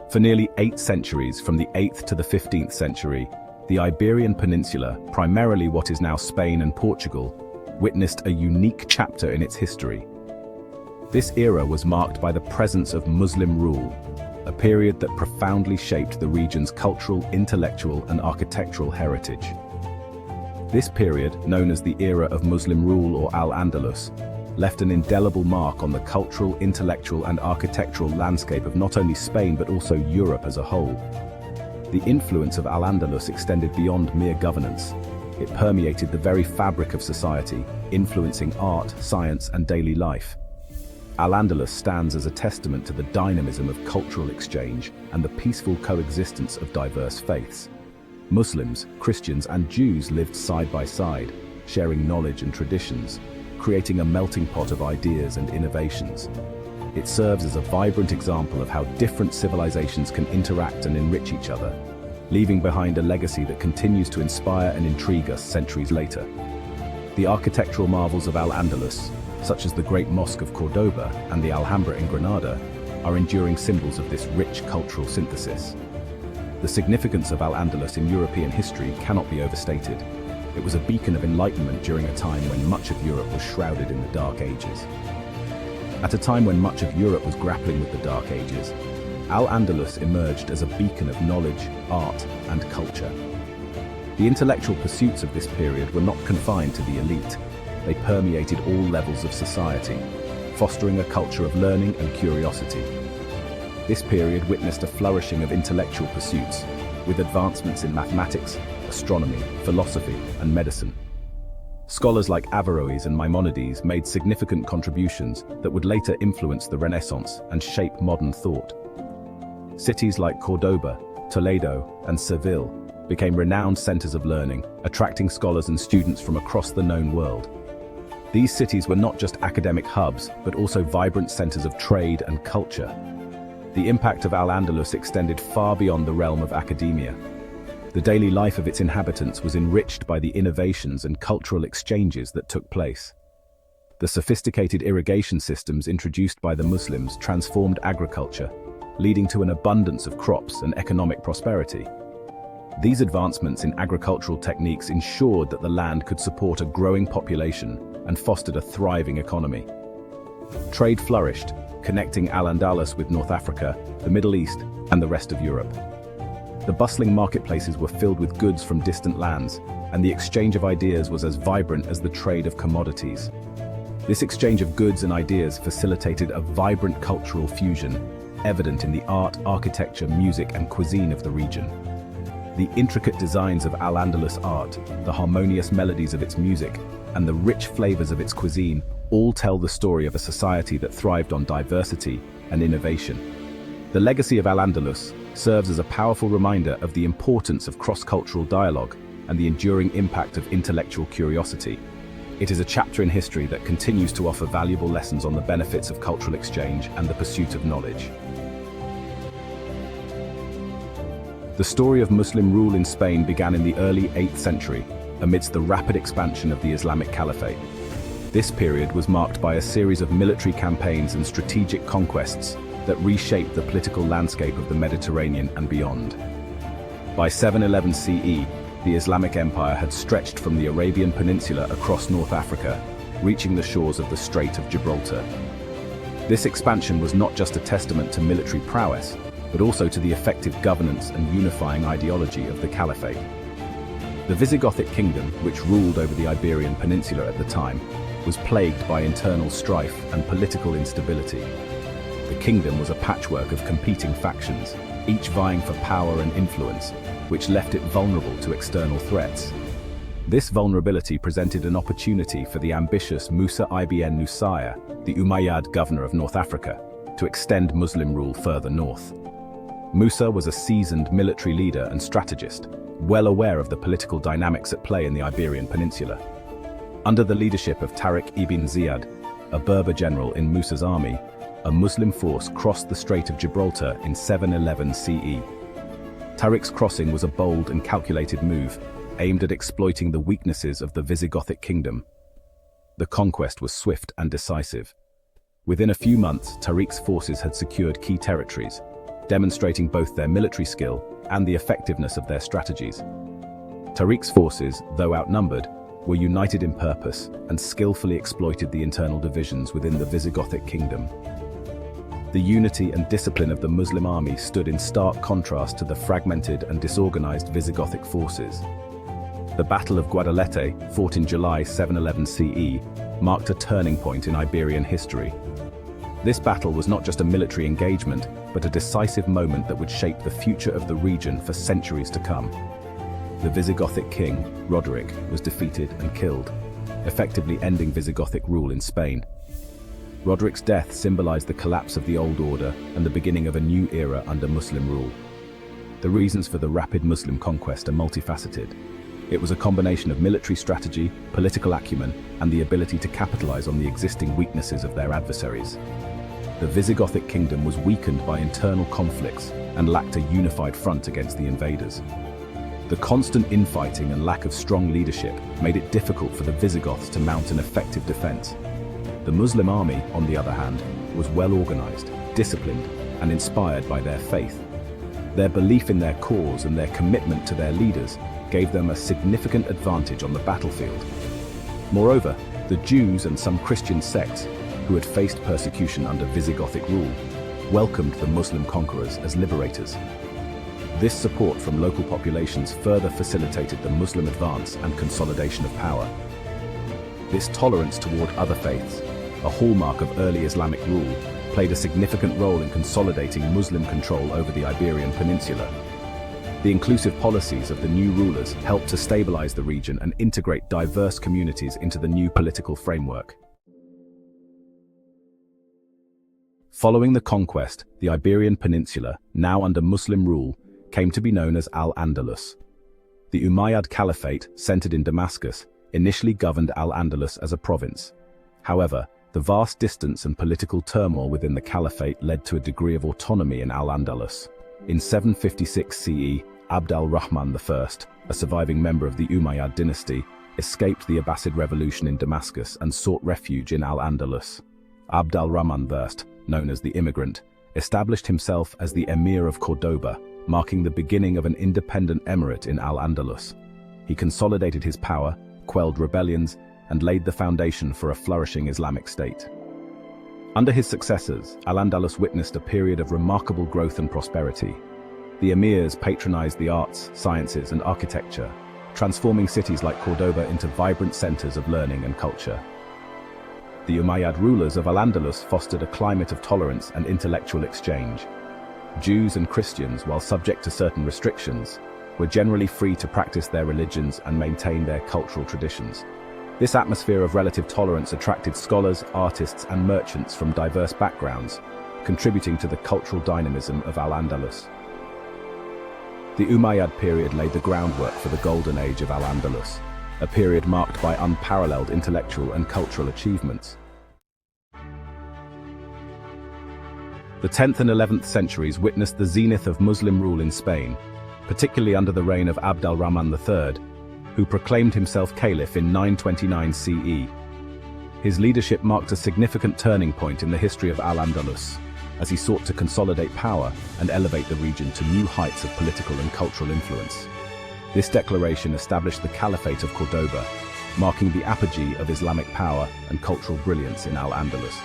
For nearly 8 centuries, from the 8th to the 15th century, the Iberian Peninsula, primarily what is now Spain and Portugal, witnessed a unique chapter in its history. This era was marked by the presence of Muslim rule, a period that profoundly shaped the region's cultural, intellectual, and architectural heritage. This period, known as the Era of Muslim Rule or Al-Andalus, left an indelible mark on the cultural, intellectual, and architectural landscape of not only Spain but also Europe as a whole. The influence of Al-Andalus extended beyond mere governance. It permeated the very fabric of society, influencing art, science, and daily life. Al-Andalus stands as a testament to the dynamism of cultural exchange and the peaceful coexistence of diverse faiths. Muslims, Christians, and Jews lived side by side, sharing knowledge and traditions, creating a melting pot of ideas and innovations. It serves as a vibrant example of how different civilizations can interact and enrich each other, leaving behind a legacy that continues to inspire and intrigue us centuries later. The architectural marvels of Al-Andalus, such as the Great Mosque of Córdoba and the Alhambra in Granada, are enduring symbols of this rich cultural synthesis. The significance of Al-Andalus in European history cannot be overstated. It was a beacon of enlightenment during a time when much of Europe was shrouded in the Dark Ages. At a time when much of Europe was grappling with the Dark Ages, Al-Andalus emerged as a beacon of knowledge, art, and culture. The intellectual pursuits of this period were not confined to the elite. They permeated all levels of society, fostering a culture of learning and curiosity. This period witnessed a flourishing of intellectual pursuits, with advancements in mathematics, astronomy, philosophy, and medicine. Scholars like Averroes and Maimonides made significant contributions that would later influence the Renaissance and shape modern thought. Cities like Córdoba, Toledo, and Seville became renowned centers of learning, attracting scholars and students from across the known world. These cities were not just academic hubs, but also vibrant centers of trade and culture. The impact of Al-Andalus extended far beyond the realm of academia. The daily life of its inhabitants was enriched by the innovations and cultural exchanges that took place. The sophisticated irrigation systems introduced by the Muslims transformed agriculture, leading to an abundance of crops and economic prosperity. These advancements in agricultural techniques ensured that the land could support a growing population and fostered a thriving economy. Trade flourished, connecting Al-Andalus with North Africa, the Middle East, and the rest of Europe. The bustling marketplaces were filled with goods from distant lands, and the exchange of ideas was as vibrant as the trade of commodities. This exchange of goods and ideas facilitated a vibrant cultural fusion, evident in the art, architecture, music, and cuisine of the region. The intricate designs of Al-Andalus art, the harmonious melodies of its music, and the rich flavors of its cuisine all tell the story of a society that thrived on diversity and innovation. The legacy of Al-Andalus serves as a powerful reminder of the importance of cross-cultural dialogue and the enduring impact of intellectual curiosity. It is a chapter in history that continues to offer valuable lessons on the benefits of cultural exchange and the pursuit of knowledge. The story of Muslim rule in Spain began in the early 8th century, amidst the rapid expansion of the Islamic Caliphate. This period was marked by a series of military campaigns and strategic conquests that reshaped the political landscape of the Mediterranean and beyond. By 711 CE, the Islamic Empire had stretched from the Arabian Peninsula across North Africa, reaching the shores of the Strait of Gibraltar. This expansion was not just a testament to military prowess, but also to the effective governance and unifying ideology of the Caliphate. The Visigothic Kingdom, which ruled over the Iberian Peninsula at the time, was plagued by internal strife and political instability. The kingdom was a patchwork of competing factions, each vying for power and influence, which left it vulnerable to external threats. This vulnerability presented an opportunity for the ambitious Musa ibn Nusayr, the Umayyad governor of North Africa, to extend Muslim rule further north. Musa was a seasoned military leader and strategist, well aware of the political dynamics at play in the Iberian Peninsula. Under the leadership of Tariq ibn Ziyad, a Berber general in Musa's army, a Muslim force crossed the Strait of Gibraltar in 711 CE. Tariq's crossing was a bold and calculated move, aimed at exploiting the weaknesses of the Visigothic Kingdom. The conquest was swift and decisive. Within a few months, Tariq's forces had secured key territories, demonstrating both their military skill and the effectiveness of their strategies. Tariq's forces, though outnumbered, were united in purpose and skillfully exploited the internal divisions within the Visigothic Kingdom. The unity and discipline of the Muslim army stood in stark contrast to the fragmented and disorganized Visigothic forces. The Battle of Guadalete, fought in July 711 CE, marked a turning point in Iberian history. This battle was not just a military engagement, but a decisive moment that would shape the future of the region for centuries to come. The Visigothic king, Roderick, was defeated and killed, effectively ending Visigothic rule in Spain. Roderick's death symbolized the collapse of the old order and the beginning of a new era under Muslim rule. The reasons for the rapid Muslim conquest are multifaceted. It was a combination of military strategy, political acumen, and the ability to capitalize on the existing weaknesses of their adversaries. The Visigothic kingdom was weakened by internal conflicts and lacked a unified front against the invaders. The constant infighting and lack of strong leadership made it difficult for the Visigoths to mount an effective defense. The Muslim army, on the other hand, was well organized, disciplined, and inspired by their faith. Their belief in their cause and their commitment to their leaders gave them a significant advantage on the battlefield. Moreover, the Jews and some Christian sects, who had faced persecution under Visigothic rule, welcomed the Muslim conquerors as liberators. This support from local populations further facilitated the Muslim advance and consolidation of power. This tolerance toward other faiths, a hallmark of early Islamic rule, played a significant role in consolidating Muslim control over the Iberian Peninsula. The inclusive policies of the new rulers helped to stabilize the region and integrate diverse communities into the new political framework. Following the conquest, the Iberian Peninsula, now under Muslim rule, came to be known as Al-Andalus. The Umayyad Caliphate, centered in Damascus, initially governed Al-Andalus as a province. However, the vast distance and political turmoil within the Caliphate led to a degree of autonomy in Al-Andalus. In 756 CE, Abd al-Rahman I, a surviving member of the Umayyad dynasty, escaped the Abbasid revolution in Damascus and sought refuge in Al-Andalus. Abd al-Rahman I, known as the Immigrant, established himself as the Emir of Córdoba, marking the beginning of an independent emirate in Al-Andalus. He consolidated his power, quelled rebellions, and laid the foundation for a flourishing Islamic state. Under his successors, Al-Andalus witnessed a period of remarkable growth and prosperity. The emirs patronized the arts, sciences, and architecture, transforming cities like Córdoba into vibrant centers of learning and culture. The Umayyad rulers of Al-Andalus fostered a climate of tolerance and intellectual exchange. Jews and Christians, while subject to certain restrictions, were generally free to practice their religions and maintain their cultural traditions. This atmosphere of relative tolerance attracted scholars, artists, and merchants from diverse backgrounds, contributing to the cultural dynamism of Al-Andalus. The Umayyad period laid the groundwork for the golden age of Al-Andalus, a period marked by unparalleled intellectual and cultural achievements. The 10th and 11th centuries witnessed the zenith of Muslim rule in Spain, particularly under the reign of Abd al-Rahman III, who proclaimed himself caliph in 929 CE. His leadership marked a significant turning point in the history of Al-Andalus, as he sought to consolidate power and elevate the region to new heights of political and cultural influence. This declaration established the Caliphate of Córdoba, marking the apogee of Islamic power and cultural brilliance in Al-Andalus.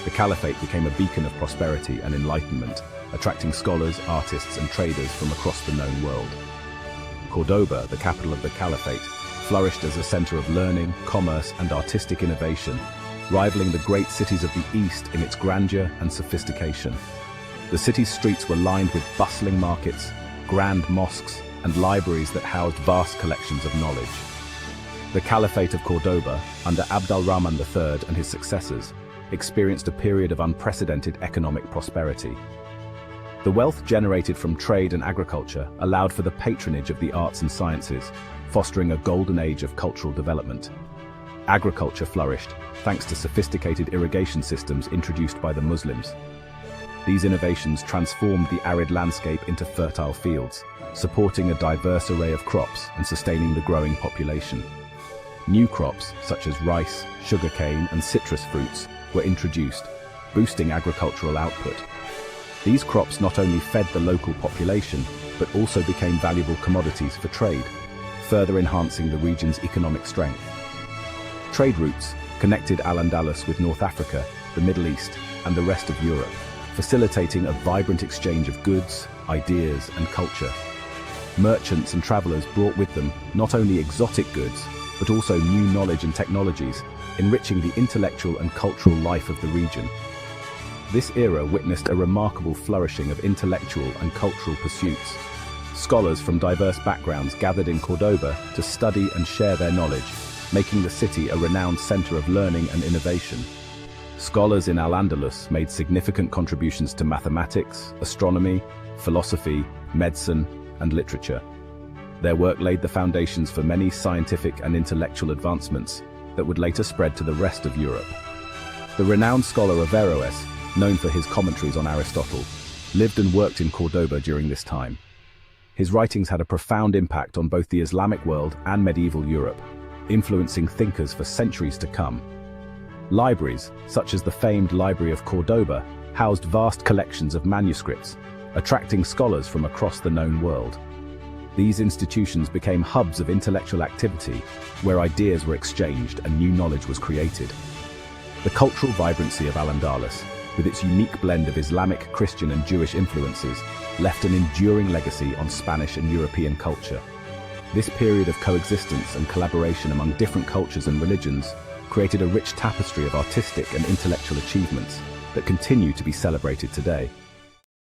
The Caliphate became a beacon of prosperity and enlightenment, attracting scholars, artists, and traders from across the known world. Córdoba, the capital of the Caliphate, flourished as a center of learning, commerce, and artistic innovation, rivaling the great cities of the East in its grandeur and sophistication. The city's streets were lined with bustling markets, grand mosques, and libraries that housed vast collections of knowledge. The Caliphate of Córdoba, under Abd al-Rahman III and his successors, experienced a period of unprecedented economic prosperity. The wealth generated from trade and agriculture allowed for the patronage of the arts and sciences, fostering a golden age of cultural development. Agriculture flourished, thanks to sophisticated irrigation systems introduced by the Muslims. These innovations transformed the arid landscape into fertile fields, supporting a diverse array of crops and sustaining the growing population. New crops, such as rice, sugarcane, and citrus fruits, were introduced, boosting agricultural output. These crops not only fed the local population, but also became valuable commodities for trade, further enhancing the region's economic strength. Trade routes connected Al-Andalus with North Africa, the Middle East, and the rest of Europe, facilitating a vibrant exchange of goods, ideas, and culture. Merchants and travelers brought with them not only exotic goods, but also new knowledge and technologies, enriching the intellectual and cultural life of the region. This era witnessed a remarkable flourishing of intellectual and cultural pursuits. Scholars from diverse backgrounds gathered in Córdoba to study and share their knowledge, making the city a renowned center of learning and innovation. Scholars in Al-Andalus made significant contributions to mathematics, astronomy, philosophy, medicine, and literature. Their work laid the foundations for many scientific and intellectual advancements that would later spread to the rest of Europe. The renowned scholar Averroes, known for his commentaries on Aristotle, lived and worked in Córdoba during this time. His writings had a profound impact on both the Islamic world and medieval Europe, influencing thinkers for centuries to come. Libraries, such as the famed Library of Córdoba, housed vast collections of manuscripts, attracting scholars from across the known world. These institutions became hubs of intellectual activity, where ideas were exchanged and new knowledge was created. The cultural vibrancy of Al-Andalus, with its unique blend of Islamic, Christian, and Jewish influences, left an enduring legacy on Spanish and European culture. This period of coexistence and collaboration among different cultures and religions created a rich tapestry of artistic and intellectual achievements that continue to be celebrated today.